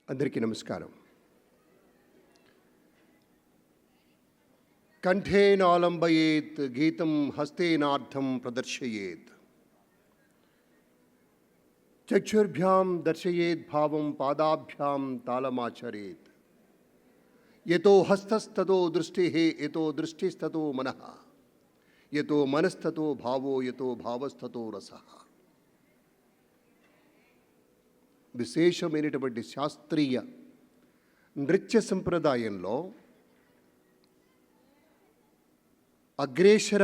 అందరికీ నమస్కారం. కంఠేనాలంబయేత్ గీతం హస్తేనార్థం ప్రదర్శయేత్ చక్షుర్భ్యాం దర్శయేత్ భావం పాదాభ్యాం తాళమాచరేత్ యతో హస్తస్తతో దృష్టిః యతో దృష్టిస్తతో మనః యతో మనస్తతో భావో యతో భావస్తతో రసః. విశేషమైనటువంటి శాస్త్రీయ నృత్య సంప్రదాయంలో అగ్రేసర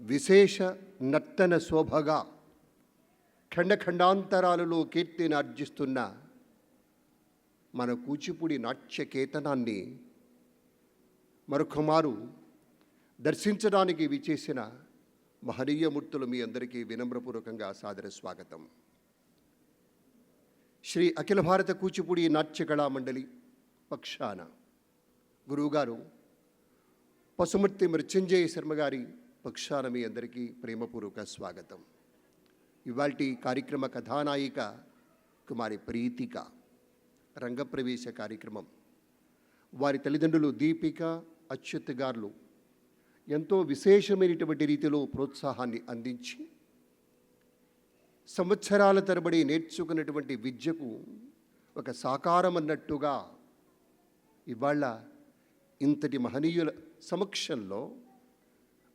విశేష నర్తన శోభగా ఖండఖండాంతరాలలో కీర్తిని ఆర్జిస్తున్న మన కూచిపూడి నాట్యకేతనాన్ని మరొకమారు దర్శించడానికి విచేసిన మహనీయమూర్తులు మీ అందరికీ వినమ్రపూర్వకంగా సాదర స్వాగతం. శ్రీ అఖిల భారత కూచిపూడి నాట్య కళా మండలి పక్షాన గురువుగారు పసుమర్తి మృత్యుంజయ శర్మ గారి పక్షాన మీ అందరికీ ప్రేమపూర్వక స్వాగతం. ఇవాల్టి కార్యక్రమ కథానాయిక కుమారి ప్రీతిక. రంగప్రవేశ కార్యక్రమం వారి తల్లిదండ్రులు దీపిక అచ్యుత్ గారు ఎంతో విశేషమైనటువంటి రీతిలో ప్రోత్సాహాన్ని అందించి సంవత్సరాల తరబడి నేర్చుకున్నటువంటి విద్యకు ఒక సాకారం అన్నట్టుగా ఇవాళ ఇంతటి మహనీయుల సమక్షంలో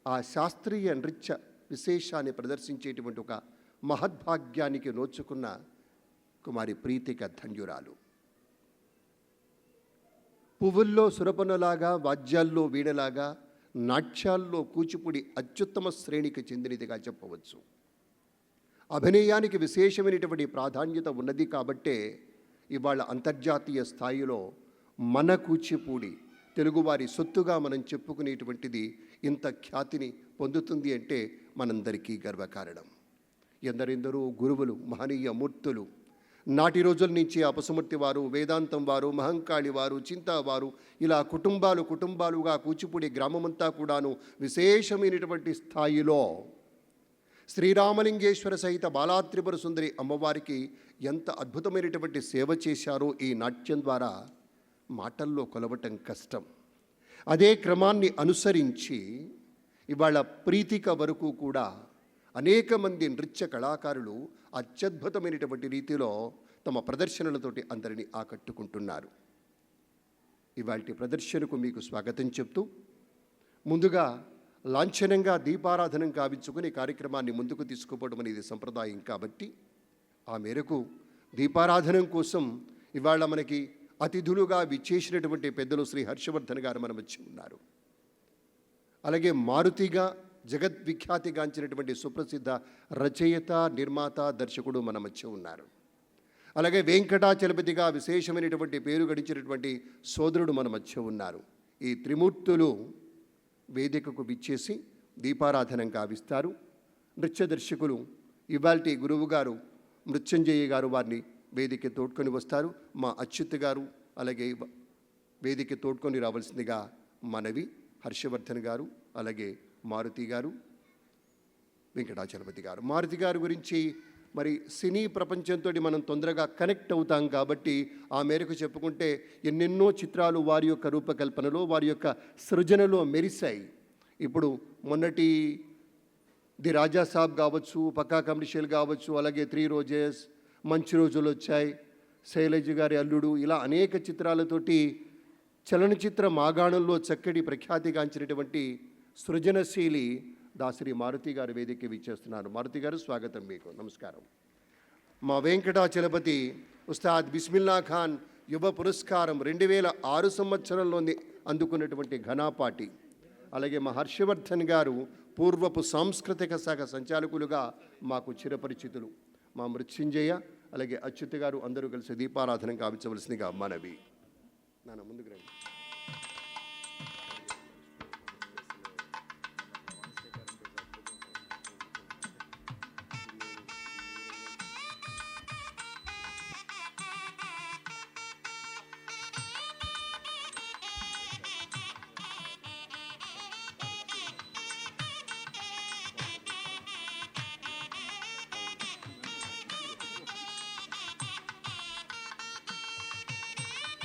ఆ శాస్త్రీయ నృత్య విశేషాన్ని ప్రదర్శించేటువంటి ఒక మహద్భాగ్యానికి నోచుకున్న కుమారి ప్రీతిక ధన్యురాలు. పువ్వుల్లో సురపనలాగా, వాద్యాల్లో వీణలాగా, నాట్యాల్లో కూచిపూడి అత్యుత్తమ శ్రేణికి చెందినదిగా చెప్పవచ్చు. అభినయానికి విశేషమైనటువంటి ప్రాధాన్యత ఉన్నది కాబట్టే ఇవాళ అంతర్జాతీయ స్థాయిలో మన కూచిపూడి తెలుగువారి సొత్తుగా మనం చెప్పుకునేటువంటిది ఇంత ఖ్యాతిని పొందుతుంది అంటే మనందరికీ గర్వకారణం. ఎందరెందరో గురువులు, మహనీయ మూర్తులు నాటి రోజుల నుంచి ఆ పసుమర్తి వారు, వేదాంతం వారు, మహంకాళి వారు, చింతా వారు, ఇలా కుటుంబాలుగా కూచిపూడి గ్రామమంతా కూడాను విశేషమైనటువంటి స్థాయిలో శ్రీరామలింగేశ్వర సహిత బాలాత్రిపుర సుందరి అమ్మవారికి ఎంత అద్భుతమైనటువంటి సేవ చేశారో ఈ నాట్యం ద్వారా మాటల్లో కొలవటం కష్టం. అదే క్రమాన్ని అనుసరించి ఇవాళ ప్రీతిక వరకు కూడా అనేక మంది నృత్య కళాకారులు అత్యద్భుతమైనటువంటి రీతిలో తమ ప్రదర్శనలతోటి అందరినీ ఆకట్టుకుంటున్నారు. ఇవాల్టి ప్రదర్శనకు మీకు స్వాగతం చెప్తూ ముందుగా లాంఛనంగా దీపారాధనం కావించుకుని కార్యక్రమాన్ని ముందుకు తీసుకుపోవడం అనేది సంప్రదాయం కాబట్టి ఆ మేరకు దీపారాధనం కోసం ఇవాళ మనకి అతిథులుగా విచ్చేసినటువంటి పెద్దలు శ్రీ హర్షవర్ధన్ గారు మన వచ్చి ఉన్నారు. అలాగే మారుతిగా జగద్విఖ్యాతిగాంచినటువంటి సుప్రసిద్ధ రచయిత, నిర్మాత, దర్శకుడు మన మధ్య ఉన్నారు. అలాగే వెంకటాచలపతిగా విశేషమైనటువంటి పేరు గడించినటువంటి సోదరుడు మన మధ్య ఉన్నారు. ఈ త్రిమూర్తులు వేదికకు విచ్చేసి దీపారాధనం కావిస్తారు. నృత్య దర్శకులు ఇవాల్టి గురువు గారు మృత్యుంజయ గారు వారిని వేదిక తోడ్కొని వస్తారు. మా అచ్యుత్ గారు అలాగే వేదిక తోడ్కొని రావాల్సిందిగా మనవి. హర్షవర్ధన్ గారు, అలాగే మారుతి గారు, వెంకటాచలపతి గారు. మారుతి గారి గురించి మరి సినీ ప్రపంచంతో మనం తొందరగా కనెక్ట్ అవుతాం కాబట్టి ఆ మేరకు చెప్పుకుంటే ఎన్నెన్నో చిత్రాలు వారి యొక్క రూపకల్పనలో, వారి యొక్క సృజనలో మెరిశాయి. ఇప్పుడు మొన్నటి ది రాజా సాబ్ కావచ్చు, పక్కా కమర్షియల్ కావచ్చు, అలాగే 3 రోజెస్, మంచి రోజులు వచ్చాయి, శైలజ గారి అల్లుడు, ఇలా అనేక చిత్రాలతోటి చలనచిత్ర మాగాణంలో చక్కటి ప్రఖ్యాతిగాంచినటువంటి సృజనశీలి దాసరి మారుతి గారు వేదిక విచ్చేస్తున్నారు. మారుతి గారు స్వాగతం మీకు. నమస్కారం. మా వెంకటాచలపతి ఉస్తాద్ బిస్మిల్లా ఖాన్ యువ పురస్కారం 2006 సంవత్సరంలోని అందుకున్నటువంటి ఘనాపాటి. అలాగే మా హర్షవర్ధన్ గారు పూర్వపు సాంస్కృతిక శాఖ సంచాలకులుగా మాకు చిరపరిచితులు. మా మృత్యుంజయ అలాగే అచ్యుత్ గారు అందరూ కలిసి దీపారాధన కావించవలసిందిగా మనవి. నాన్న ముందుకు రండి.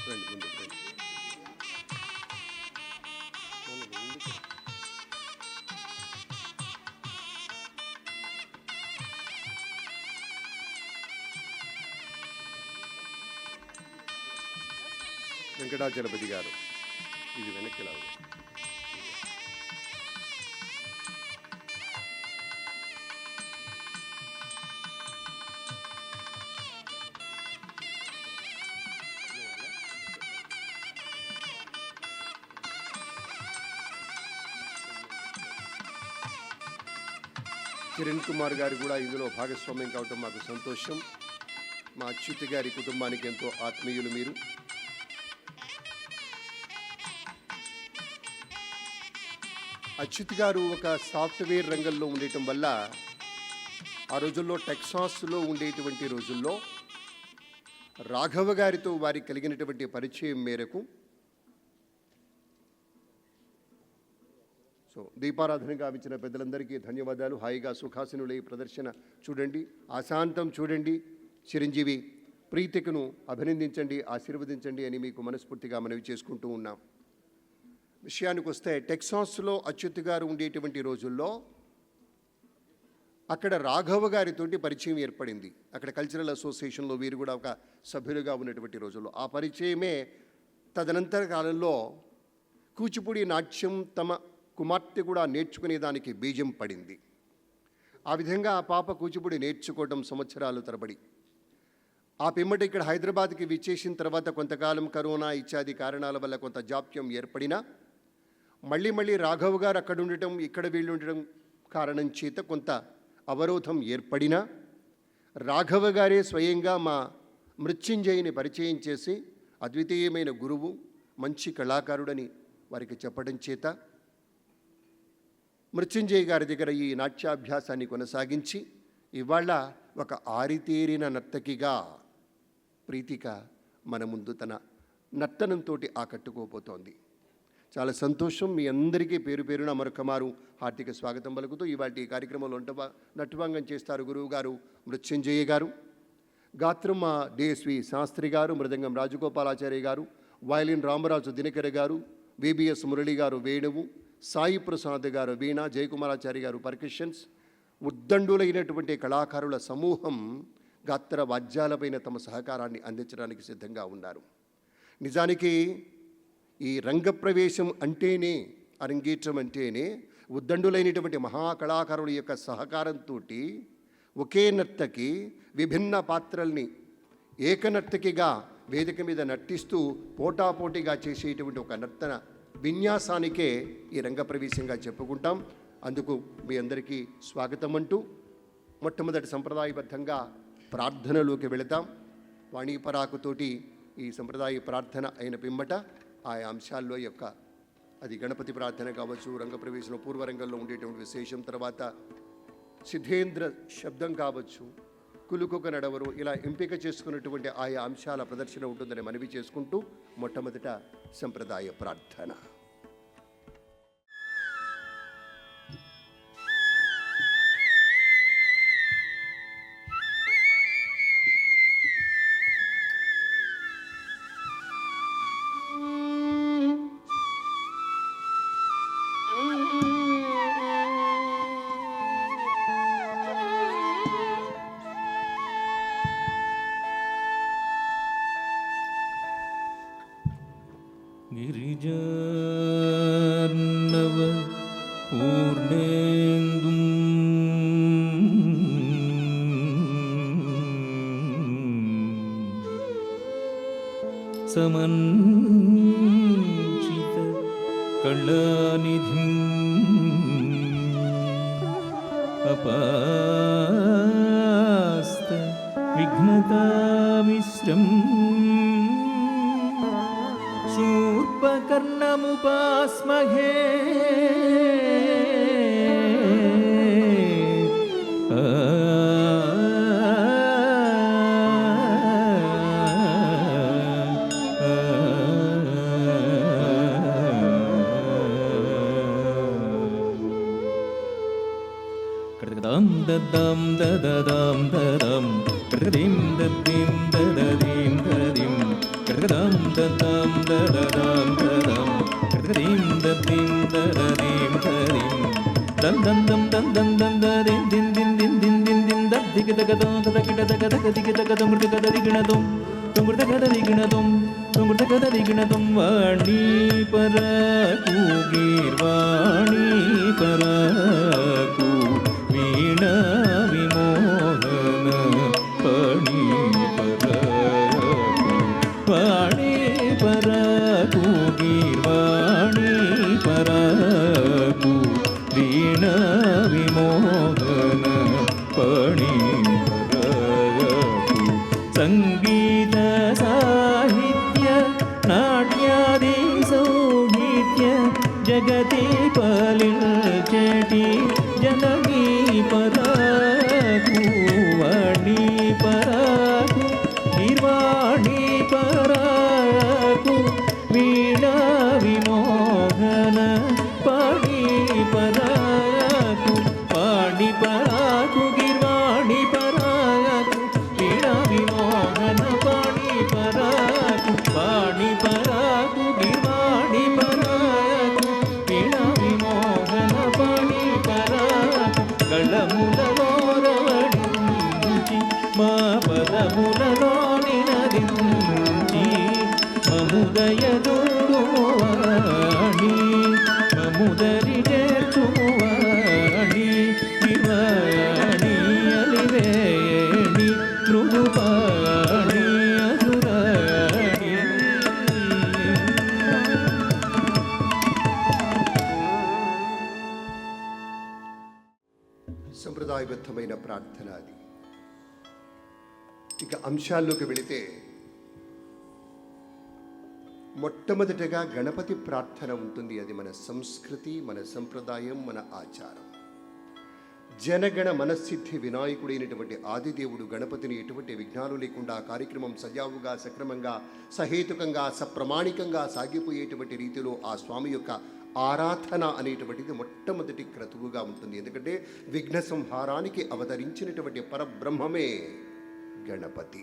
రండి ముందుకు రండి. వెంకటాచలపతి గారు ఇది వెనక్కి లాగా. కిరణ్ కుమార్ గారు కూడా ఇందులో భాగస్వామ్యం కావటం మాకు సంతోషం. మా అచ్యుత్ గారి కుటుంబానికి ఎంతో ఆత్మీయులు మీరు. అచ్యుత్ గారు ఒక సాఫ్ట్వేర్ రంగంలో ఉండటం వల్ల ఆ రోజుల్లో టెక్సాస్లో ఉండేటువంటి రోజుల్లో రాఘవ గారితో వారికి కలిగినటువంటి పరిచయం మేరకు దీపారాధన గావించిన పెద్దలందరికీ ధన్యవాదాలు. హాయిగా సుఖాసనులై ప్రదర్శన చూడండి, ఆశాంతం చూడండి. చిరంజీవి ప్రీతికను అభినందించండి, ఆశీర్వదించండి అని మీకు మనస్ఫూర్తిగా మనవి చేసుకుంటూ ఉన్నాం. విషయానికి వస్తే టెక్సాస్లో అచ్యుత్ గారు ఉండేటువంటి రోజుల్లో అక్కడ రాఘవ గారితోటి పరిచయం ఏర్పడింది. అక్కడ కల్చరల్ అసోసియేషన్లో వీరు కూడా ఒక సభ్యులుగా ఉన్నటువంటి రోజుల్లో ఆ పరిచయమే తదనంతర కాలంలో కూచిపూడి నాట్యం తమ కుమార్తె కూడా నేర్చుకునేదానికి బీజం పడింది. ఆ విధంగా ఆ పాప కూచిపూడి నేర్చుకోవడం సంవత్సరాలు తరబడి ఆ పిమ్మట ఇక్కడ హైదరాబాద్కి విచ్చేసిన తర్వాత కొంతకాలం కరోనా ఇత్యాది కారణాల వల్ల కొంత జాప్యం ఏర్పడినా మళ్ళీ రాఘవ్ గారు అక్కడ ఉండటం ఇక్కడ వీళ్ళు ఉండటం కారణం చేత కొంత అవరోధం ఏర్పడినా రాఘవ గారే స్వయంగా మా మృత్యుంజయిని పరిచయం చేసి అద్వితీయమైన గురువు, మంచి కళాకారుడని వారికి చెప్పడం చేత మృత్యుంజయ్ గారి దగ్గర ఈ నాట్యాభ్యాసాన్ని కొనసాగించి ఇవాళ ఒక ఆరితేరిన నర్తకిగా ప్రీతిక మన ముందు తన నర్తనంతో ఆకట్టుకోపోతోంది. చాలా సంతోషం. మీ అందరికీ పేరు పేరున మరొకమారు హార్దిక స్వాగతం పలుకుతూ ఇవాళ ఈ కార్యక్రమంలో నటుభంగం చేస్తారు గురువు గారు మృత్యుంజయ గారు. గాత్రం మా డిఎస్వి శాస్త్రి గారు, మృదంగం రాజగోపాలాచార్య గారు, వయలిన్ రామరాజు దినకర గారు, విబిఎస్ మురళి గారు వేణువు, సాయి ప్రసాద్ గారు వీణ, జయకుమారాచారి గారు పర్కషన్స్. ఉద్దండులైనటువంటి కళాకారుల సమూహం గాత్ర వాద్యాలపైన తమ సహకారాన్ని అందించడానికి సిద్ధంగా ఉన్నారు. నిజానికి ఈ రంగప్రవేశం అంటేనే, అరంగేట్రం అంటేనే ఉద్దండులైనటువంటి మహాకళాకారుల యొక్క సహకారంతో ఒకే నర్తకి విభిన్న పాత్రల్ని ఏకనర్తకిగా వేదిక మీద నర్తిస్తూ పోటాపోటీగా చేసేటువంటి ఒక నర్తన విన్యాసానికే ఈ రంగప్రవేశంగా చెప్పుకుంటాం. అందుకు మీ అందరికీ స్వాగతం అంటూ మొట్టమొదటి సంప్రదాయబద్ధంగా ప్రార్థనలోకి వెళతాం. వాణీపరాకుతోటి ఈ సంప్రదాయ ప్రార్థన అయిన పిమ్మట ఆయా అంశాల్లో యొక్క అది గణపతి ప్రార్థన కావచ్చు, రంగప్రవేశంలో పూర్వరంగంలో ఉండేటువంటి విశేషం, తర్వాత సిద్ధేంద్ర శబ్దం కావచ్చు, కులుకొక నడవరు, ఇలా ఎంపిక చేసుకున్నటువంటి ఆయా అంశాల ప్రదర్శన ఉంటుందని మనవి చేసుకుంటూ మొట్టమొదట సంప్రదాయ ప్రార్థన. गिरिजार्णव पूर्णेन्दुं समञ्चित कलानिधिं अपास्त विघ्नतामिश्रम् शूर्पकर्णमुपास्महे ददं ददं ददं ददं ददिं ददिं दददिं ददिं కృతకదం దదం దదదం దదం కృతకదీం దదీం దదదీం దదీం దం దం దం దం దం దం దదీం దిం దిం దిం దిం దిం దిం దద్దిగదగదం దదకిటదగదగదిగదగదం మృతకదదిగిణదం తుంగుటకదదిగిణదం తుంగుటకదదిగిణదం వాణీ పరకు గీర్వాణీ పరకు వీణా విమోహన పణి పరకు వాణీ పరకు గీర్వాణీ పరకు వీణా విమోహన పణి పరకు సంగీత సాహిత్య నాట్యాది సౌగీత్య జగతి పలిల్చెటి జననీ పరకు వాణీ పరకు నిర్వాణి పరకు వీణా విమోహన పాణి పరకు పాణి పరకు గిర్వాణి పరకు వీణా విమోహన పాణి పరకు పాణి పరకు గిర్వాణి పరకు వీణా విమోహన పాణి పరకు గళములలో రవడించి మా పదములలో నినదించి మముదయదుడువాణి మముదరి చేర్చువాణి శివాణి అలివేణి మృదుపాణి అసురాణి సంప్రదాయబద్ధమైన ప్రార్థన అది. ఇక అంశాల్లోకి వెళితే మొట్టమొదటగా గణపతి ప్రార్థన ఉంటుంది. అది మన సంస్కృతి, మన సంప్రదాయం, మన ఆచారం. జనగణ మనస్సిద్ధి వినాయకుడైనటువంటి ఆదిదేవుడు గణపతిని ఎటువంటి విఘ్నాలు లేకుండా కార్యక్రమం సజావుగా సక్రమంగా సహేతుకంగా సప్రమాణికంగా సాగిపోయేటువంటి రీతిలో ఆ స్వామి యొక్క ఆరాధన అనేటువంటిది మొట్టమొదటి క్రతువుగా ఉంటుంది. ఎందుకంటే విఘ్న సంహారానికి అవతరించినటువంటి పరబ్రహ్మమే గణపతి.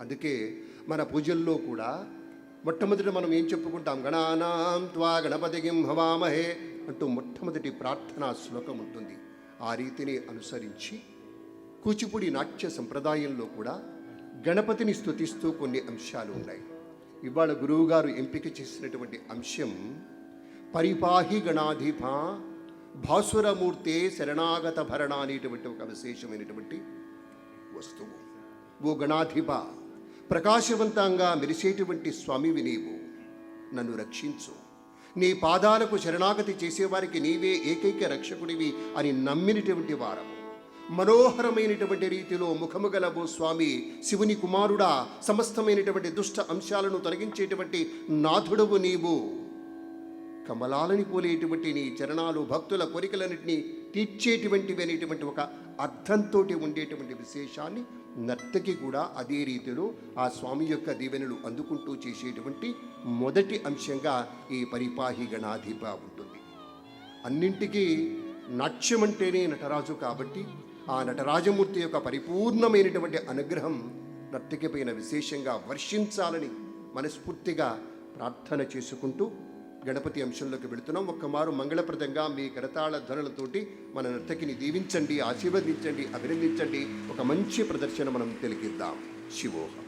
అందుకే మన పూజల్లో కూడా మొట్టమొదటి మనం ఏం చెప్పుకుంటాం? గణానాం త్వా గణపతికిం హవామహే అంటూ మొట్టమొదటి ప్రార్థనా శ్లోకం ఉంటుంది. ఆ రీతిని అనుసరించి కూచిపూడి నాట్య సంప్రదాయంలో కూడా గణపతిని స్తుతిస్తూ కొన్ని అంశాలు ఉన్నాయి. ఇవాళ గురువుగారు ఎంపిక చేసినటువంటి అంశం పరిపాహి గణాధిప భాసురమూర్తే శరణాగత భరణ అనేటువంటి ఒక విశేషమైనటువంటి వస్తువు. ఓ గణాధిప, ప్రకాశవంతంగా మెరిసేటువంటి స్వామివి నీవు, నన్ను రక్షించు. నీ పాదాలకు శరణాగతి చేసేవారికి నీవే ఏకైక రక్షకుడివి అని నమ్మినటువంటి వారము. మనోహరమైనటువంటి రీతిలో ముఖముగలవు స్వామి, శివుని కుమారుడా, సమస్తమైనటువంటి దుష్ట అంశాలను తొలగించేటువంటి నాథుడవు నీవు. కమలాలని పోలేటువంటి నీ చరణాలు భక్తుల కోరికలన్నింటినీ తీర్చేటువంటివి అనేటువంటి ఒక అర్థంతో ఉండేటువంటి విశేషాన్ని నర్తకి కూడా అదే రీతిలో ఆ స్వామి యొక్క దీవెనలు అందుకుంటూ చేసేటువంటి మొదటి అంశంగా ఈ పరిపాహి గణాధిప ఉంటుంది. అన్నింటికీ నాట్యం అంటేనే నటరాజు కాబట్టి ఆ నటరాజమూర్తి యొక్క పరిపూర్ణమైనటువంటి అనుగ్రహం నర్తకి పైన విశేషంగా వర్షించాలని మనస్ఫూర్తిగా ప్రార్థన చేసుకుంటూ గణపతి అంశంలోకి వెళుతున్నాం. ఒక్కమారు మంగళప్రదంగా మీ కరతాళ ధ్వనులతోటి మన నర్తకిని దీవించండి, ఆశీర్వదించండి, అభినందించండి. ఒక మంచి ప్రదర్శన మనం తిలకిద్దాం. శివోహం.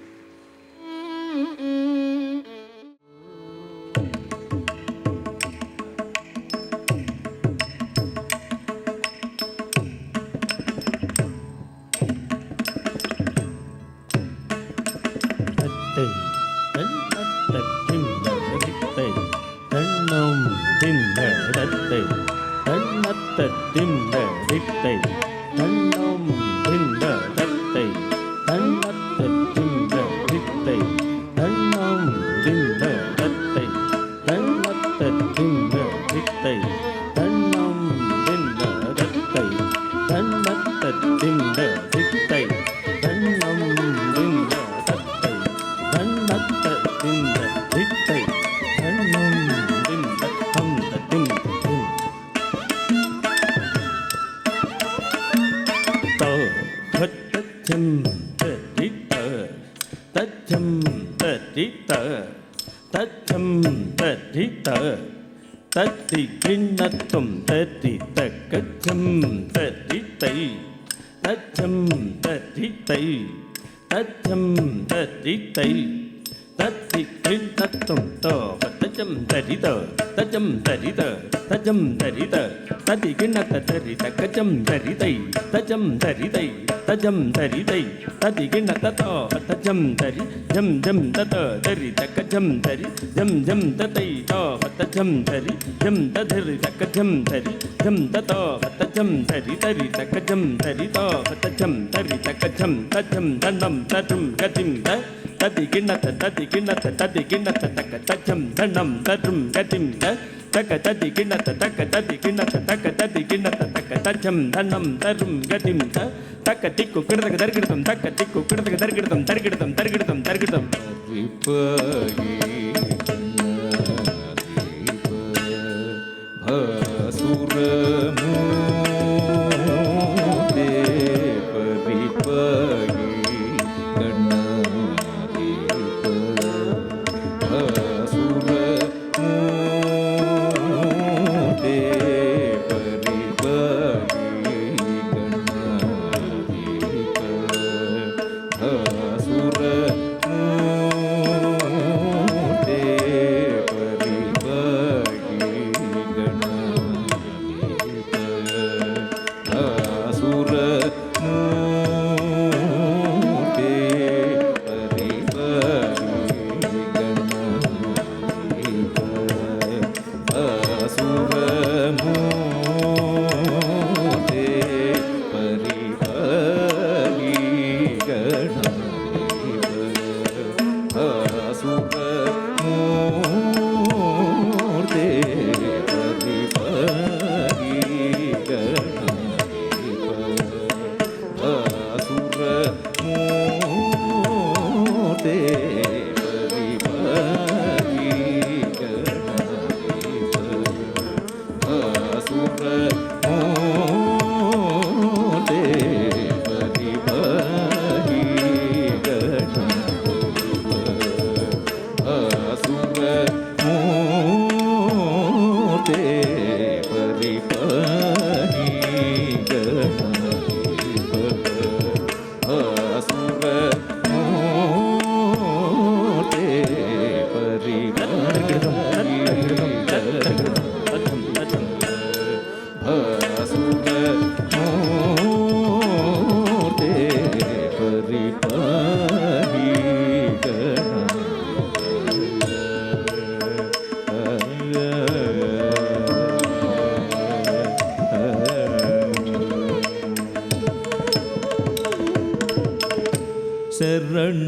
తథ్యం தரித தச்சம் தரித தத்தி கிண்ணத்தும் தரித கச்சம் தரிதை தச்சம் தரிதை தச்சம் தரிதை தத்தி கிண்ணத்தும் தச்சம் தரித தச்சம் தரித தச்சம் தரித தத்தி கிண்ணத்த தரித கச்சம் தரிதை தச்சம் தரிதை தச்சம் தரிதை தத்தி கிண்ணத்த தச்சம் தரி ஜம் ஜம் தத தரித கச்சம் தரி ஜம் ஜம் ததை தச்சம் தரி ஜம் ததரி தக்கச்சம் தரி ஜம் தத தச்சம் தரி தரி தக்கச்சம் தரி தச்சம் தரி தக்கச்சம் தச்சம் தண்டம் தற்றும் கத்திம் தத்தி கிண்ணத்த தக்க தச்சம் தண்டம் தற்றும் கத்திம் தக்க தத்தி கிண்ணத்த தக்க தத்தி கிண்ணத்த தக்க தத்தி கிண்ணத்த தக்க தச்சம் தண்டம் தரும் கத்திம் தக்க திக்கு கிடதக தர்கிடதம் தக்க திக்கு கிடதக தர்கிடதம் தர்கிடதம் தர்கிடதம் தர்கிடதம்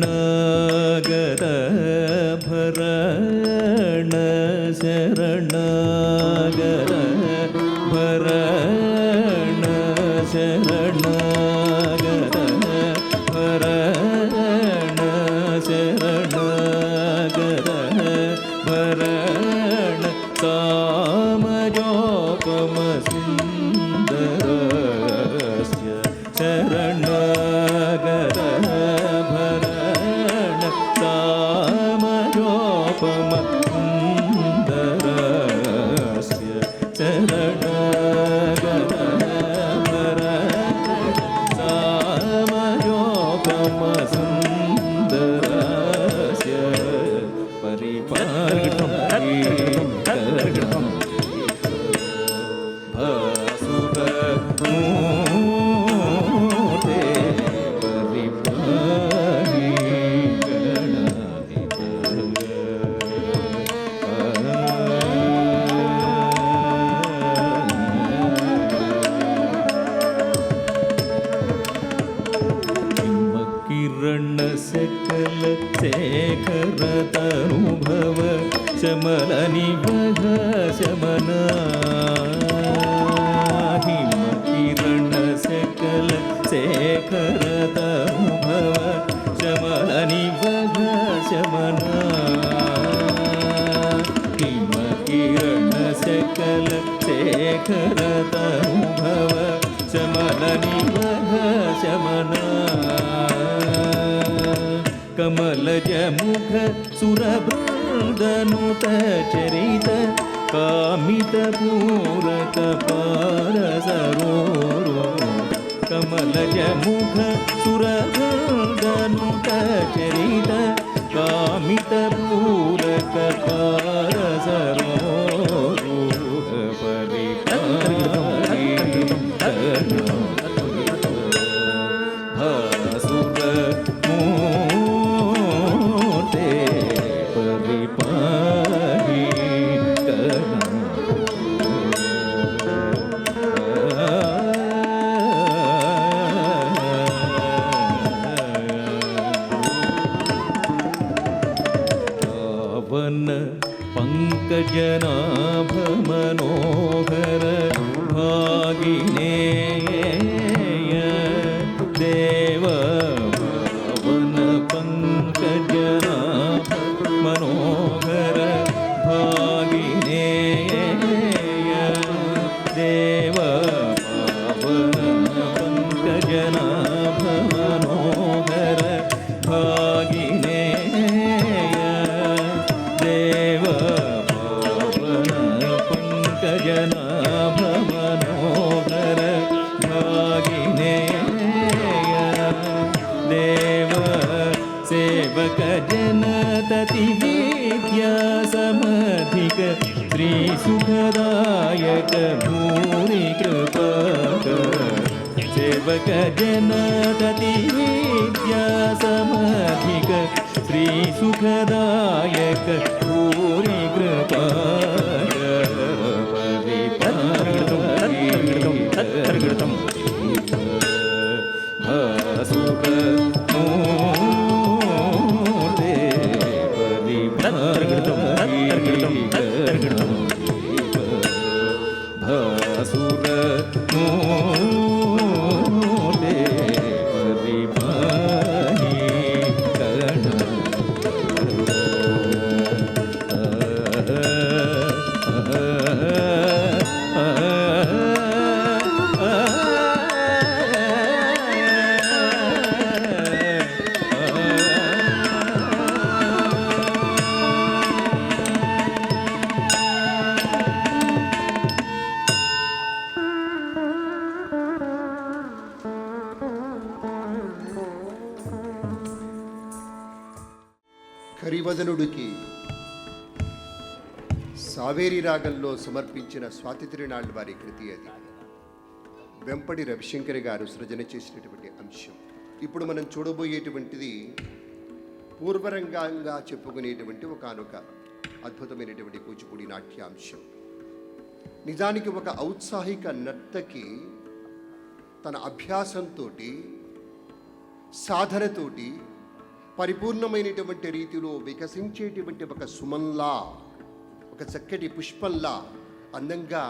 ಶರಣಾಗತ ಭರಣ ಶರಣಾಗತ ಭರಣ ಶರಣಾಗತ ಭರಣ ಶರಣಾಗತ ಭರಣ ಕಾಮಜೋಪಮ ಸುಂದರಸ್ಯ ಶರಣಾಗತ ಭರಣ ಕಾಮಜೋಪಮ ಸುಂದರಸ್ಯ ಶರಣಾಗತ ಭರಣ ಕಾಮಜೋಪಮ ಸುಂದರಸ್ಯ ಪರಿಪಾಲಕಂ ಭಾಸುರ ಮೂರ್ತೆ ಪರಿಪಾಹಿ ಕಿರಣ ಸಕಲ ಶೇಖರ ತನುಭವ ಶಮಲ ನಿವಹ ಶಮನ ಹಿಮ ಕಿರಣ ಸಕಲ ಶೇಖರ ತನುಭವ ಶಮಲ ನಿವಹ ಶಮನ ಹಿಮ ಕಿರಣ ಸಕಲ ಶೇಖರ ತನುಭವ ಶಮಲ ನಿವಹ ಶಮನ కమలజముఖ సురబృందనుత చరిత కామిత పూరక పారసరోరో కమలజముఖ సురబృందనుత చరిత కామిత పూరక పారసరోరో భాసుర మూర్తే పరిపాహి పావన పంకజనాభ మనోహర భాగినేయ దేవ పావన పంకజనాభ మనోహర భాగినేయ దేవ పావన పంకజనాభ మనోహర భాగినేయ దేవ పావన పంకజనాభ మనోహర భాగినేయ దేవ సేవక జనతతి విద్యా సమధిక శ్రీ సుఖదాయక భూరి కృపక సేవక జనతతి విద్యా సమధిక శ్రీ సుఖదాయక భూరి కృపక పరిపాలితం భాసుర మూర్తే భాసుర మూర్తే పరిపాహి కరివదనుడికి సావేరి రాగంలో సమర్పించిన స్వాతి తిరునాళ్ళ వారి కృతి అది. వెంపటి రవిశంకర్ గారు సృజన చేసినటువంటి అంశం. ఇప్పుడు మనం చూడబోయేటువంటిది పూర్వరంగంగా చెప్పుకునేటువంటి ఒకానొక అద్భుతమైనటువంటి కూచిపూడి నాట్యాంశం. నిజానికి ఒక ఔత్సాహిక నర్తకి తన అభ్యాసంతో సాధనతోటి పరిపూర్ణమైనటువంటి రీతిలో వికసించేటువంటి ఒక సుమన్లా, ఒక చక్కటి పుష్పంలా అందంగా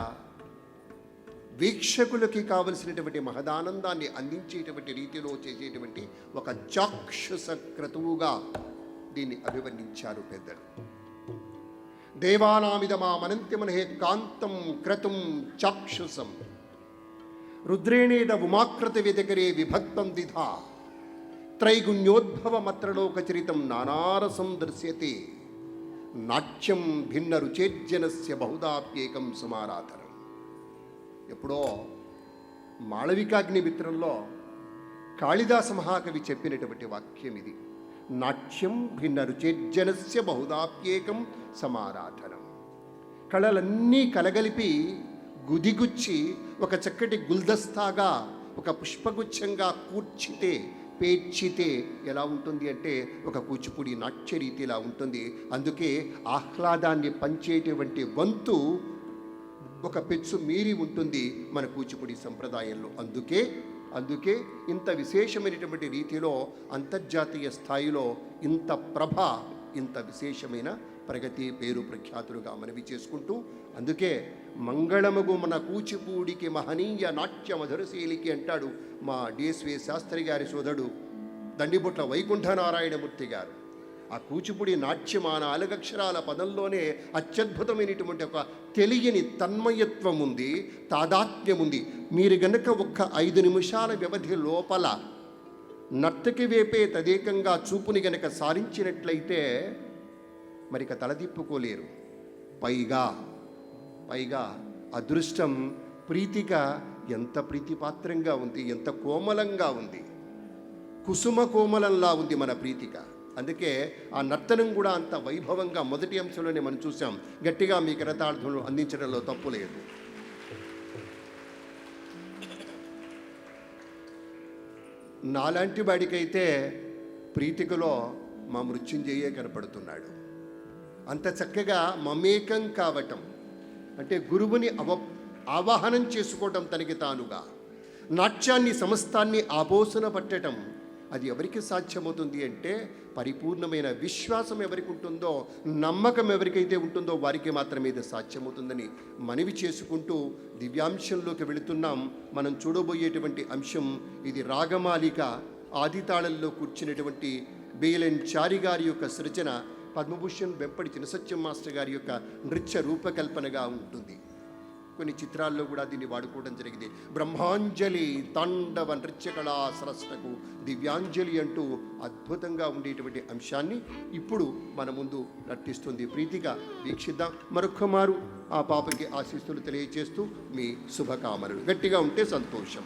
వీక్షకులకి కావలసినటువంటి మహదానందాన్ని అందించేటువంటి రీతిలో చేసేటువంటి ఒక చాక్షుష క్రతువుగా దీన్ని అభివర్ణించారు పెద్దలు. దేవానామిదమా మనంతి మనహే కాంతం క్రతుం చాక్షుషం రుద్రేణేద ఉమాకృత విదగరే విభక్తం దిధా త్రైగుణ్యోద్భవమత్రలోకచరితం నానారసం దృశ్యతే నాట్యం భిన్న రుచేర్జనస్య బహుదాప్యేకం సమారాధనం. ఎప్పుడో మాళవికాగ్నిమిత్రంలో కాళిదాస మహాకవి చెప్పినటువంటి వాక్యం ఇది. నాట్యం భిన్న రుచేర్జనస్య బహుదాప్యేకం సమారాధనం. కళలన్నీ కలగలిపి గుదిగుచ్చి ఒక చక్కటి గుల్దస్తాగా, ఒక పుష్పగుచ్ఛంగా కూర్చితే పేర్చితే ఎలా ఉంటుంది అంటే ఒక కూచిపూడి నాట్య రీతిలా ఉంటుంది. అందుకే ఆహ్లాదాన్ని పంచేటువంటి వంతు ఒక పెచ్చు మీరి ఉంటుంది మన కూచిపూడి సంప్రదాయంలో. అందుకే ఇంత విశేషమైనటువంటి రీతిలో అంతర్జాతీయ స్థాయిలో ఇంత ప్రభ, ఇంత విశేషమైన ప్రగతి, పేరు ప్రఖ్యాతులుగా మనవి చేసుకుంటూ, అందుకే మంగళముగు మన కూచిపూడికి మహనీయ నాట్య మధురశీలికి అంటాడు మా డిఎస్వి శాస్త్రి గారి సోదరుడు దండిబుట్ల వైకుంఠనారాయణమూర్తి గారు. ఆ కూచిపూడి నాట్యం ఆ 4 అక్షరాల పదంలోనే అత్యద్భుతమైనటువంటి ఒక తెలియని తన్మయత్వం ఉంది, తాదాత్మ్యం ఉంది. మీరు గనక ఒక్క 5 నిమిషాల వ్యవధి లోపల నర్తకి వేపే తదేకంగా చూపుని గనక సారించినట్లయితే మరిక తలదిప్పుకోలేరు. పైగా అదృష్టం ప్రీతిక ఎంత ప్రీతిపాత్రంగా ఉంది, ఎంత కోమలంగా ఉంది, కుసుమ కోమలంలా ఉంది మన ప్రీతిక. అందుకే ఆ నర్తనం కూడా అంత వైభవంగా మొదటి అంశంలోనే మనం చూసాం. గట్టిగా మీ కరతాళధ్వనులు అందించడంలో తప్పు లేదు. నాలాంటి వాడికైతే ప్రీతికలో మా మృత్యుంజయే కనపడుతున్నాడు. అంత చక్కగా మమేకం కావటం అంటే గురువుని ఆవాహనం చేసుకోవటం, తనకి తానుగా నాట్యాన్ని సమస్తాన్ని ఆపోసన పట్టడం, అది ఎవరికి సాధ్యమవుతుంది అంటే పరిపూర్ణమైన విశ్వాసం ఎవరికి ఉంటుందో, నమ్మకం ఎవరికైతే ఉంటుందో వారికి మాత్రమే ఇది సాధ్యమవుతుందని మనవి చేసుకుంటూ దివ్యాంశంలోకి వెళుతున్నాం. మనం చూడబోయేటువంటి అంశం ఇది రాగమాలిక ఆదితాళంలో కూర్చున్నటువంటి బేలెన్ చారి గారి యొక్క సృజన, పద్మభూషణ్ వెంపటి చినసత్యం మాస్టర్ గారి యొక్క నృత్య రూపకల్పనగా ఉంటుంది. కొన్ని చిత్రాల్లో కూడా దీన్ని వాడుకోవడం జరిగింది. బ్రహ్మాంజలి తాండవ నృత్యకళా సరస్వకు దివ్యాంజలి అంటూ అద్భుతంగా ఉండేటువంటి అంశాన్ని ఇప్పుడు మన ముందు నర్తిస్తుంది ప్రీతిక. వీక్షిద్దాం. మరొక్క మారు ఆ పాపకి ఆశీస్సులు తెలియజేస్తూ మీ శుభకామనలు. గట్టిగా ఉంటే సంతోషం.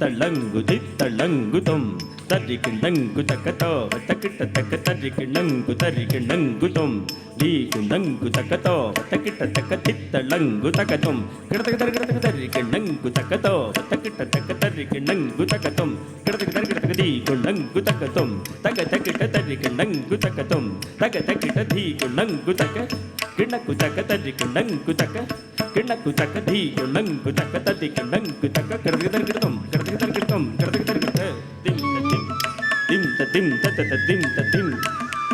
తిత్తళంగుతం తరికిణంగుతకతో తకిట తక తరికిణంగుతం దీకిణంగుతకతో తకిట తక తిత్తళంగుతకతం కిడతక తరికిణంగుతకతో తకిట తక తరికిణంగుతకతం కిడతక దీకిణంగుతకతం తక తకిట తరికిణంగుతకతం తక తకిట దీకిణంగుతక కిణకుతక తరికిణంగుతక కిణకుతక దీకిణంగుతక తరికిణంగుతక కిడతక తరికిణం dim ta dim ta ta ta dim ta dim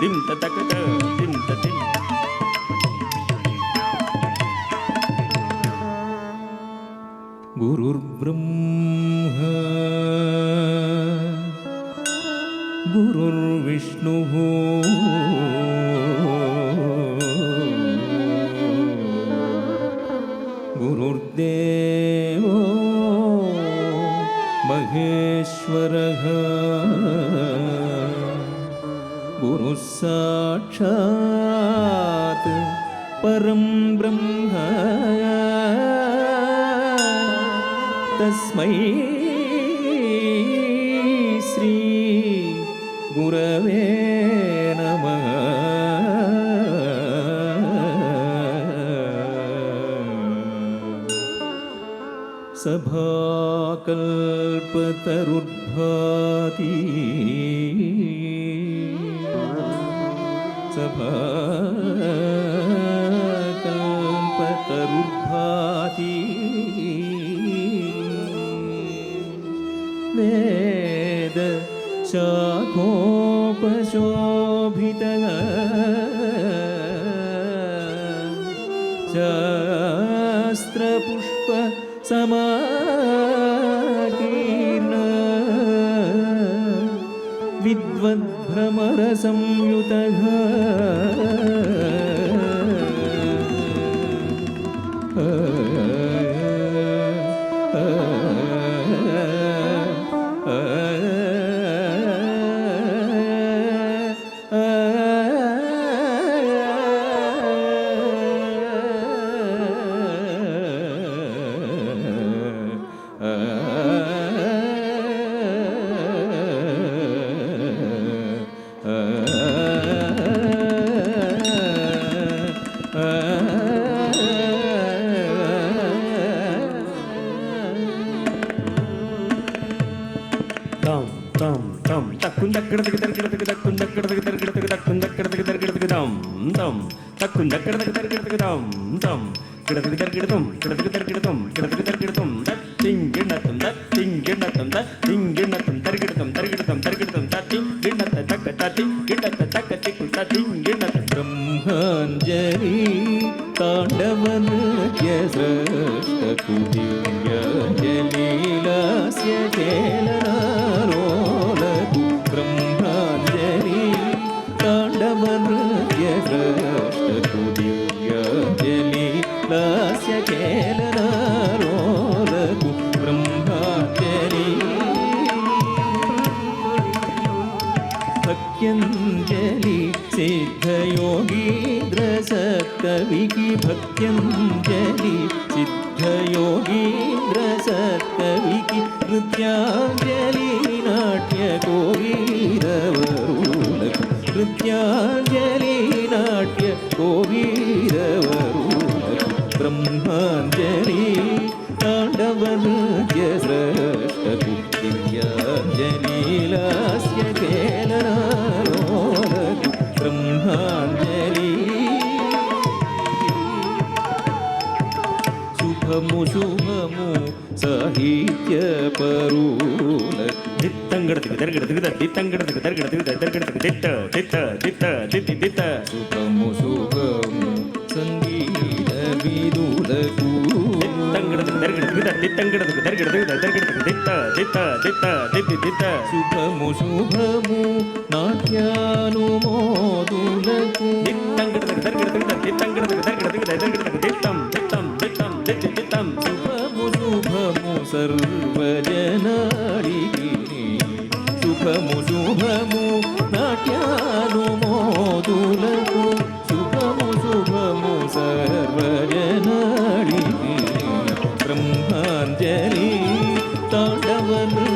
dim ta ta ta dim ta dim Gurur Brahma Gurur Vishnu Gurur Deva Maheshwarah Guru Sakshat Param Brahma Tasmai Sri Gurave Namaha Sabhakalpatarudbhati Sabhakalpatarudbhati Veda Shakopashobhita Shastra Pushpa Samakina Vidvad Brahmara Samyutaha Brahmanjali Tandavanatya Srashtakudivyajalilasya Kelanarolaku Brahmanjali Tandavanatya Srashtakudivyajalilasya Kelanarolaku Brahmanjali Bhaktyanjali Siddhayogidra Sattaviki Bhaktyanjali Siddhayogidra Sattaviki Nrityanjali Natya Koviravarunak Nrityanjali Natya Koviravarunak Brahmanjali Tandavanatya Srashtaku Divyanjalilasya Kelanarolaku Brahmanjali Shubhamu Shubhamu Sahitya Parulaku Dittangadatiga Dargadatiga Dittangadatiga Dargadatiga Dargadatiga Ditta Ditta Ditta Ditta Shubhamu Shubhamu Sangeeta Vidulaku Shubhamu Shubhamu Natyanumodulaku Shubhamu Shubhamu Sarvajanariki Shubhamu Shubhamu Natyanumodulaku Shubhamu Shubhamu Sarvajanariki Brahmanjali Tandavanatya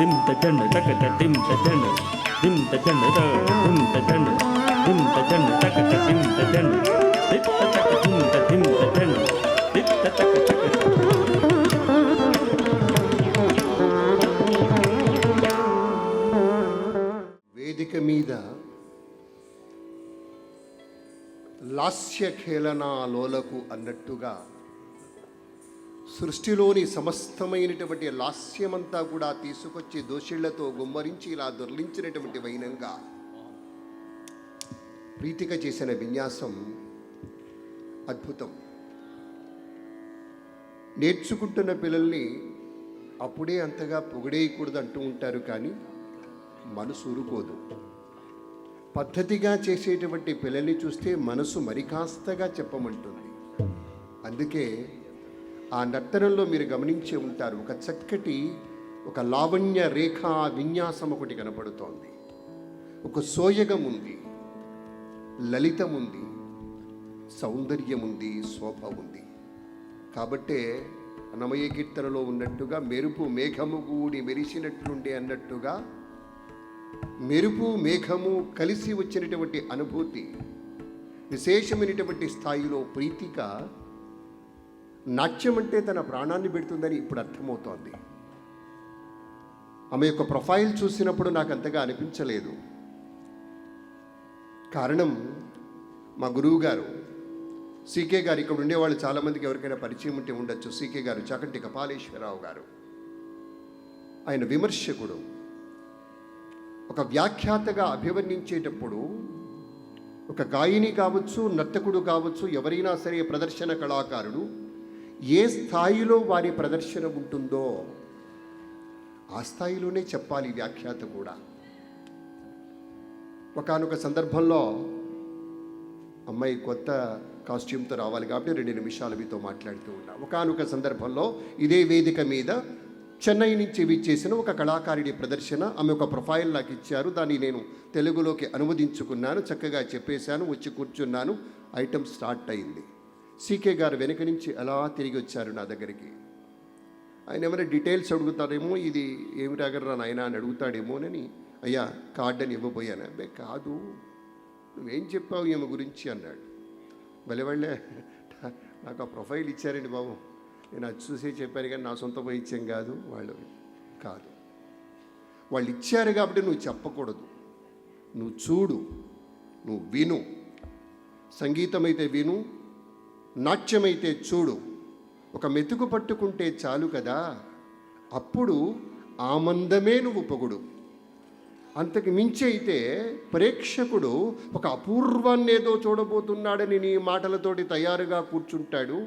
దిం తజండ తక దిం తజండ దిం తజండ దిం తజండ దిం తజండ తక దిం తజండ దిత్త తక దిం తజండ దిత్త తక వేదిక మీద లాస్య ఖేళనాలోలకు అన్నట్టుగా సృష్టిలోని సమస్తమైనటువంటి లాస్యమంతా కూడా తీసుకొచ్చి దోషిళ్లతో గుమ్మరించి ఇలా దొర్లించినటువంటి వైనంగా ప్రీతిక చేసిన విన్యాసం అద్భుతం. నేర్చుకుంటున్న పిల్లల్ని అప్పుడే అంతగా పొగిడేయకూడదు అంటూ ఉంటారు, కానీ మనసు ఊరుకోదు. పద్ధతిగా చేసేటువంటి పిల్లల్ని చూస్తే మనసు మరి కాస్తగా చెప్పమంటుంది. అందుకే ఆ నర్తనంలో మీరు గమనించే ఉంటారు, ఒక చక్కటి ఒక లావణ్య రేఖ విన్యాసం ఒకటి కనపడుతోంది. ఒక సోయగం ఉంది, లలితం ఉంది, సౌందర్యం ఉంది, శోభ ఉంది. కాబట్టే అన్నమయ్య కీర్తనలో ఉన్నట్టుగా మెరుపు మేఘము కూడి మెరిసినట్లుండే అన్నట్టుగా మెరుపు మేఘము కలిసి వచ్చినటువంటి అనుభూతి విశేషమైనటువంటి స్థాయిలో ప్రీతిక నాట్యం అంటే తన ప్రాణాన్ని పెడుతుందని ఇప్పుడు అర్థమవుతోంది. ఆమె యొక్క ప్రొఫైల్ చూసినప్పుడు నాకు అంతగా అనిపించలేదు. కారణం మా గురువు గారు సీకే గారు, ఇక్కడ ఉండేవాళ్ళు చాలామందికి ఎవరికైనా పరిచయం ఉంటే ఉండొచ్చు. సీకే గారు, చాకంటి కపాలేశ్వరరావు గారు, ఆయన విమర్శకుడు. ఒక వ్యాఖ్యాతగా అభివర్ణించేటప్పుడు ఒక గాయని కావచ్చు, నర్తకుడు కావచ్చు, ఎవరైనా సరే ప్రదర్శన కళాకారుడు ఏ స్థాయిలో వారి ప్రదర్శన ఉంటుందో ఆ స్థాయిలోనే చెప్పాలి వ్యాఖ్యాత కూడా. ఒకానొక సందర్భంలో అమ్మాయి కొత్త కాస్ట్యూమ్తో రావాలి కాబట్టి 2 నిమిషాలు మీతో మాట్లాడుతూ ఉన్నా. ఒకానొక సందర్భంలో ఇదే వేదిక మీద చెన్నై నుంచి విచ్చేసిన ఒక కళాకారుడి ప్రదర్శన, ఆమె ఒక ప్రొఫైల్ నాకు ఇచ్చారు. దాన్ని నేను తెలుగులోకి అనువదించుకున్నాను, చక్కగా చెప్పేశాను, వచ్చి కూర్చున్నాను. ఐటమ్ స్టార్ట్ అయింది. సీకే గారు వెనక నుంచి అలా తిరిగి వచ్చారు నా దగ్గరికి. ఆయన ఏమైనా డీటెయిల్స్ అడుగుతారేమో, ఇది ఏమి రాగలరా నాయన అని అడుగుతాడేమోనని, అయ్యా కార్డు అని ఇవ్వబోయాను. అబ్బాయి కాదు, నువ్వేం చెప్పావు ఈమె గురించి అన్నాడు. వెళ్ళే నాకు ఆ ప్రొఫైల్ ఇచ్చారండి బాబు, నేను అది చూసే చెప్పాను కానీ నా సొంత వైద్యం కాదు, వాళ్ళు కాదు, వాళ్ళు ఇచ్చారు కాబట్టి నువ్వు చెప్పకూడదు. నువ్వు చూడు, నువ్వు విను. సంగీతం అయితే విను, నాట్యమైతే చూడు. ఒక మెతుకు పట్టుకుంటే చాలు కదా, అప్పుడు ఆ మందమే నువ్వు పొగుడు. అంతకు మించి అయితే ప్రేక్షకుడు ఒక అపూర్వాన్ని ఏదో చూడబోతున్నాడని నీ మాటలతోటి తయారుగా కూర్చుంటాడు.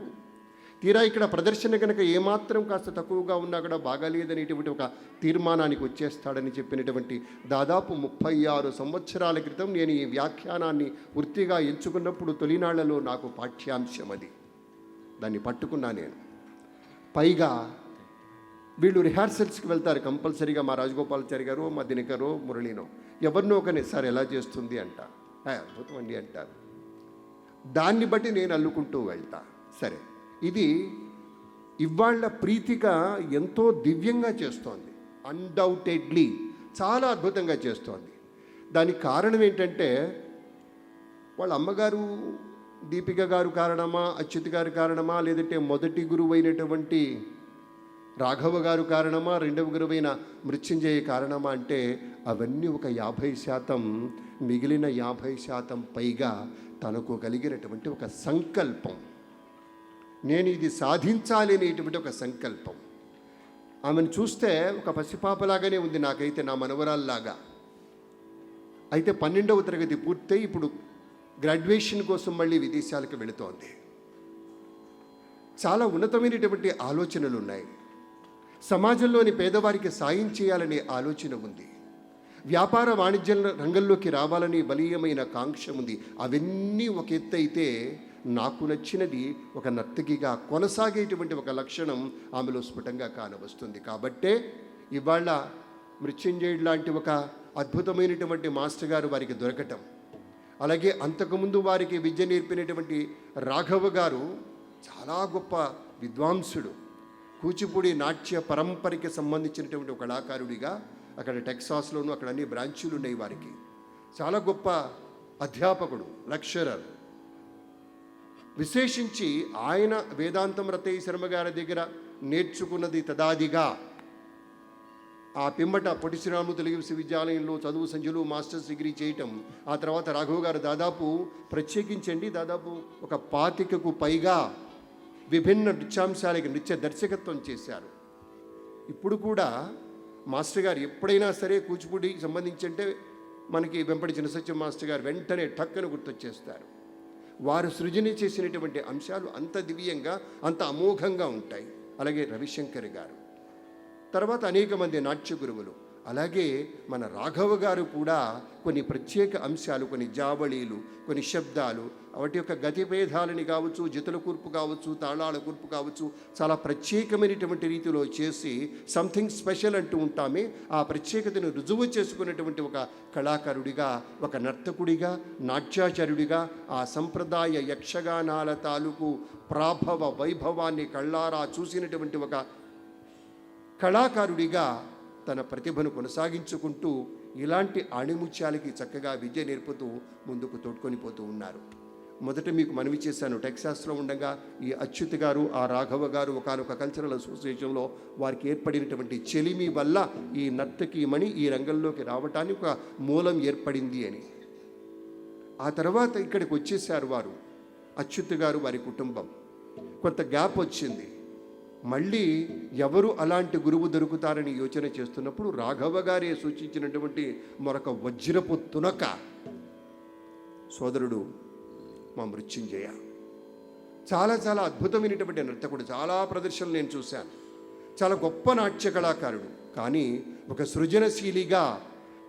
తీరా ఇక్కడ ప్రదర్శన కనుక ఏమాత్రం కాస్త తక్కువగా ఉన్నా కూడా బాగాలేదనేటువంటి ఒక తీర్మానానికి వచ్చేస్తాడని చెప్పినటువంటి దాదాపు 36 సంవత్సరాల క్రితం నేను ఈ వ్యాఖ్యానాన్ని వృత్తిగా ఎంచుకున్నప్పుడు తొలినాళ్లలో నాకు పాఠ్యాంశం అది. దాన్ని పట్టుకున్నా నేను. పైగా వీళ్ళు రిహార్సల్స్కి వెళ్తారు కంపల్సరీగా. మా రాజగోపాలాచారి గారు, మా దినకరో, మురళీనో ఎవరినో ఒకనే సార్ ఎలా చేస్తుంది అంట, అద్భుతం అండి అంటారు. దాన్ని బట్టి నేను అల్లుకుంటూ వెళ్తా. సరే, ఇది ఇవాళ ప్రీతిక ఎంతో దివ్యంగా చేస్తోంది, అన్డౌటెడ్లీ చాలా అద్భుతంగా చేస్తోంది. దానికి కారణం ఏంటంటే వాళ్ళ అమ్మగారు దీపిక గారు కారణమా, అచ్యుత్ గారు కారణమా, లేదంటే మొదటి గురువు అయినటువంటి రాఘవ గారు కారణమా, రెండవ గురువైన మృత్యుంజయ కారణమా అంటే అవన్నీ ఒక 50%. మిగిలిన 50% పైగా తనకు కలిగినటువంటి ఒక సంకల్పం, నేను ఇది సాధించాలి అనేటువంటి ఒక సంకల్పం. ఆమెను చూస్తే ఒక పసిపాపలాగానే ఉంది నాకైతే, నా మనవరాల్లాగా. అయితే 12వ తరగతి పూర్తయి ఇప్పుడు గ్రాడ్యుయేషన్ కోసం మళ్ళీ విదేశాలకు వెళుతోంది. చాలా ఉన్నతమైనటువంటి ఆలోచనలు ఉన్నాయి. సమాజంలోని పేదవారికి సాయం చేయాలనే ఆలోచన ఉంది. వ్యాపార వాణిజ్య రంగంలోకి రావాలని బలీయమైన కాంక్ష ఉంది. అవన్నీ ఒక ఎత్తు అయితే, నాకు నచ్చినది ఒక నర్తకిగా కొనసాగేటువంటి ఒక లక్షణం ఆమెలో స్ఫుటంగా కానవస్తుంది. కాబట్టే ఇవాళ మృత్యుంజయుడు లాంటి ఒక అద్భుతమైనటువంటి మాస్టర్ గారు వారికి దొరకటం, అలాగే అంతకుముందు వారికి విద్య నేర్పినటువంటి రాఘవ గారు చాలా గొప్ప విద్వాంసుడు. కూచిపూడి నాట్య పరంపరకి సంబంధించినటువంటి ఒక కళాకారుడిగా అక్కడ టెక్సాస్లోనూ అక్కడ అన్ని బ్రాంచీలు ఉన్నాయి వారికి. చాలా గొప్ప అధ్యాపకుడు, లెక్చరర్. విశేషించి ఆయన వేదాంతం రతయ్య శర్మ గారి దగ్గర నేర్చుకున్నది తదాదిగా ఆ పిమ్మట పొట్టి శ్రీరాములు తెలుగు విశ్వవిద్యాలయంలో చదువు సంధ్యలు మాస్టర్స్ డిగ్రీ చేయటం, ఆ తర్వాత రాఘవ గారు దాదాపు దాదాపు ఒక 25కు పైగా విభిన్న నృత్యాంశాలకి నృత్య దర్శకత్వం చేశారు. ఇప్పుడు కూడా మాస్టర్ గారు ఎప్పుడైనా సరే కూచిపూడికి సంబంధించి అంటే మనకి వెంపటి చిన్నసత్యం మాస్టర్ గారు వెంటనే టక్కను గుర్తొచ్చేస్తారు. వారు సృజన చేసినటువంటి అంశాలు అంత దివ్యంగా, అంత అమోఘంగా ఉంటాయి. అలాగే రవిశంకర్ గారు, తర్వాత అనేక మంది నాట్య గురువులు. అలాగే మన రాఘవ గారు కూడా కొన్ని ప్రత్యేక అంశాలు, కొన్ని జావళీలు, కొన్ని శబ్దాలు, వాటి యొక్క గతిభేదాలని కావచ్చు, జతుల కూర్పు కావచ్చు, తాళాల కూర్పు కావచ్చు, చాలా ప్రత్యేకమైనటువంటి రీతిలో చేసి సంథింగ్ స్పెషల్ అంటూ ఉంటామే, ఆ ప్రత్యేకతను రుజువు చేసుకున్నటువంటి ఒక కళాకారుడిగా, ఒక నర్తకుడిగా, నాట్యాచార్యుడిగా ఆ సంప్రదాయ యక్షగానాల తాలూకు ప్రాభవ వైభవాన్ని కళ్ళారా చూసినటువంటి ఒక కళాకారుడిగా తన ప్రతిభను కొనసాగించుకుంటూ ఇలాంటి ఆణిముత్యాలకి చక్కగా విద్య నేర్పుతూ ముందుకు తోడ్కొని పోతూ ఉన్నారు. మొదట మీకు మనవి చేశాను, టెక్సాస్లో ఉండగా ఈ అచ్యుత్ గారు, ఆ రాఘవ గారు ఒకనొక కల్చరల్ అసోసియేషన్లో వారికి ఏర్పడినటువంటి చెలిమి వల్ల ఈ నర్తకీమణి ఈ రంగంలోకి రావటానికి ఒక మూలం ఏర్పడింది అని. ఆ తర్వాత ఇక్కడికి వచ్చేసారు వారు, అచ్యుత్ గారు, వారి కుటుంబం. కొంత గ్యాప్ వచ్చింది. మళ్ళీ ఎవరు అలాంటి గురువు దొరుకుతారని యోచన చేస్తున్నప్పుడు రాఘవ గారే సూచించినటువంటి మరొక వజ్రపు తునక సోదరుడు మా మృత్యుంజయ. చాలా చాలా అద్భుతమైనటువంటి నర్తకుడు. చాలా ప్రదర్శనలు నేను చూశాను. చాలా గొప్ప నాట్య కళాకారుడు. కానీ ఒక సృజనశీలిగా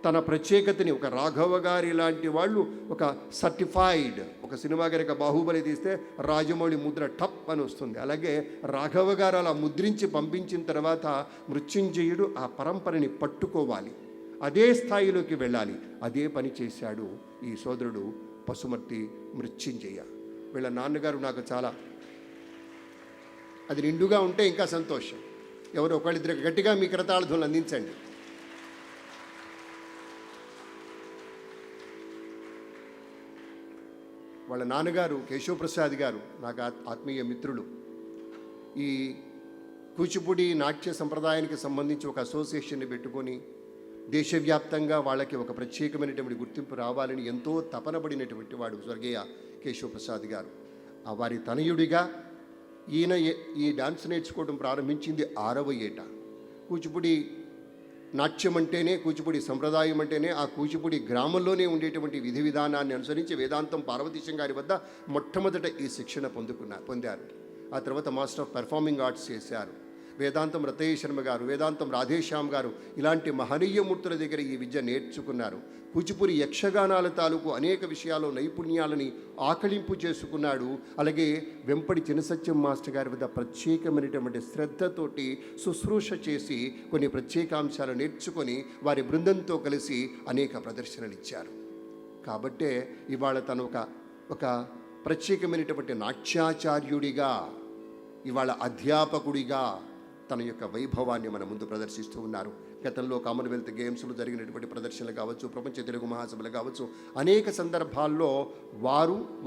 తన ప్రత్యేకతని, ఒక రాఘవ గారి లాంటి వాళ్ళు ఒక సర్టిఫైడ్, ఒక సినిమా కనుక బాహుబలి తీస్తే రాజమౌళి ముద్ర టప్ అని వస్తుంది, అలాగే రాఘవ గారు అలా ముద్రించి పంపించిన తర్వాత మృత్యుంజయుడు ఆ పరంపరని పట్టుకోవాలి, అదే స్థాయిలోకి వెళ్ళాలి. అదే పని చేశాడు ఈ సోదరుడు పశుమర్తి మృత్యుంజయ. వీళ్ళ నాన్నగారు నాకు చాలా, అది నిండుగా ఉంటే ఇంకా సంతోషం. ఎవరు ఒకళ్ళిద్దరు గట్టిగా మీ కరతాళధ్వనులు అందించండి. వాళ్ళ నాన్నగారు కేశవప్రసాద్ గారు నాకు ఆత్మీయ మిత్రులు. ఈ కూచిపూడి నాట్య సంప్రదాయానికి సంబంధించి ఒక అసోసియేషన్ని పెట్టుకొని దేశవ్యాప్తంగా వాళ్ళకి ఒక ప్రత్యేకమైనటువంటి గుర్తింపు రావాలని ఎంతో తపనబడినటువంటి వాడు స్వర్గీయ కేశవప్రసాద్ గారు. వారి తనయుడిగా ఈయన ఈ డాన్స్ నేర్చుకోవడం ప్రారంభించింది 6వ ఏట. కూచిపూడి నాట్యం అంటేనే, కూచిపూడి సంప్రదాయం అంటేనే ఆ కూచిపూడి గ్రామంలోనే ఉండేటువంటి విధి విధానాన్ని అనుసరించి వేదాంతం పార్వతీశం గారి వద్ద మొట్టమొదట ఈ శిక్షణ పొందారు. ఆ తర్వాత మాస్టర్ ఆఫ్ పెర్ఫార్మింగ్ ఆర్ట్స్ చేశారు. వేదాంతం రతయ్య శర్మ గారు, వేదాంతం రాధేశ్యామ్ గారు ఇలాంటి మహనీయ మూర్తుల దగ్గర ఈ విద్య నేర్చుకున్నారు. కూచిపూడి యక్షగానాల తాలూకు అనేక విషయాల్లో నైపుణ్యాలని ఆకళింపు చేసుకున్నాడు. అలాగే వెంపటి చిన్నసత్యం మాస్టర్ గారి వద్ద ప్రత్యేకమైనటువంటి శ్రద్ధతోటి శుశ్రూష చేసి కొన్ని ప్రత్యేకాంశాలు నేర్చుకొని వారి బృందంతో కలిసి అనేక ప్రదర్శనలు ఇచ్చారు. కాబట్టే ఇవాళ తను ఒక ప్రత్యేకమైనటువంటి నాట్యాచార్యుడిగా, ఇవాళ అధ్యాపకుడిగా తన యొక్క వైభవాన్ని మన ముందు ప్రదర్శిస్తూ ఉన్నారు. గతంలో కామన్వెల్త్ గేమ్స్లో జరిగినటువంటి ప్రదర్శనలు కావచ్చు, ప్రపంచ తెలుగు మహాసభలు కావచ్చు, అనేక సందర్భాల్లో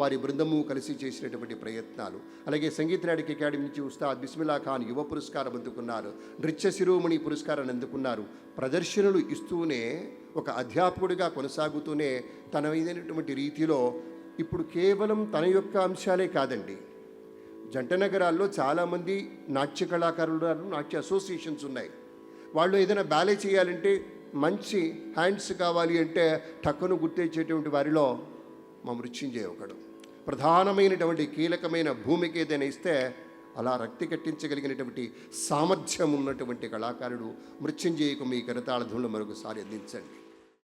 వారి బృందము కలిసి చేసినటువంటి ప్రయత్నాలు. అలాగే సంగీత నాటక అకాడమీ నుంచి ఉస్తాద్ బిస్మిల్లా ఖాన్ యువ పురస్కారం అందుకున్నారు, నృత్య శిరోమణి పురస్కారాన్ని అందుకున్నారు. ప్రదర్శనలు ఇస్తూనే ఒక అధ్యాపకుడిగా కొనసాగుతూనే తన ఏదైనటువంటి రీతిలో ఇప్పుడు కేవలం తన యొక్క అంశాలే కాదండి, జంట నగరాల్లో చాలామంది నాట్య కళాకారులు, నాట్య అసోసియేషన్స్ ఉన్నాయి. వాళ్ళు ఏదైనా బ్యాలే చేయాలంటే, మంచి హ్యాండ్స్ కావాలి అంటే టక్కును గుర్తించేటువంటి వారిలో మా మృత్యుంజయ ఒకడు. ప్రధానమైనటువంటి కీలకమైన భూమికి ఏదైనా ఇస్తే అలా రక్తి కట్టించగలిగినటువంటి సామర్థ్యం ఉన్నటువంటి కళాకారుడు మృత్యుంజయకు మీ కరతాళ ధ్వనులు మరొకసారి అందించండి.